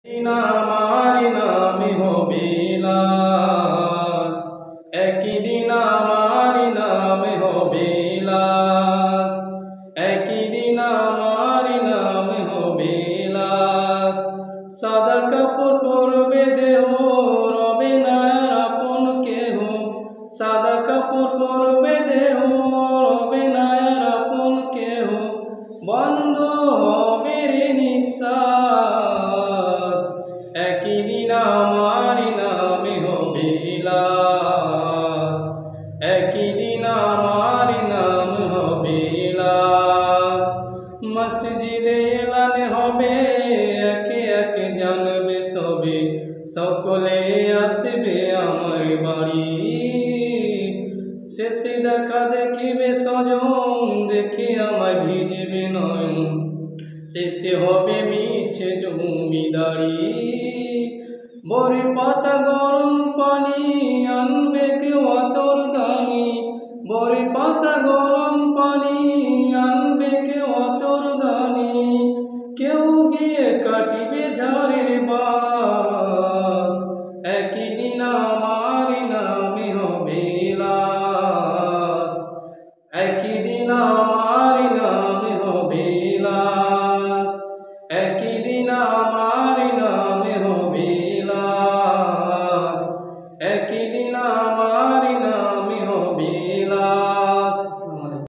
আমার নামে হবে লাশ, একই দিন আমার নামে হবে লাশ, একই দিন আমার নামে হবে লাশ। সাদা কাপড় পরবে দেহ, রবে না আর আপন কেহ। সাদা কাপড় পরবে দেহ, রবে না আর আপন কেহ। বন্ধ হবে রে নিঃশ্বাস, একই দিন আমার নামে হবে লাশ, একই দিন আমার নাম হবে লাশ। মসজিদে এলান হবে, একে একে জানবে সবে, সকলে আসবে আমার বাড়ি। শেষে দেখা দেখিবে স্বজন, দেখে আমার ভিজবে নয়ন, শেষে হবে মিছে জমিদারি। বড়ি পাতা গরম পানি আনবে কেউ আতর দানি, বড়ি পাতা গরম পানি আনবে কেউ আতর দানি। কেউ গিয়ে কাটিবে ঝাড়ের বাস, একই দিন আমার নামে হবে লাশ, একই দিন আমার নামে হবে লাশ, একই দিন আমার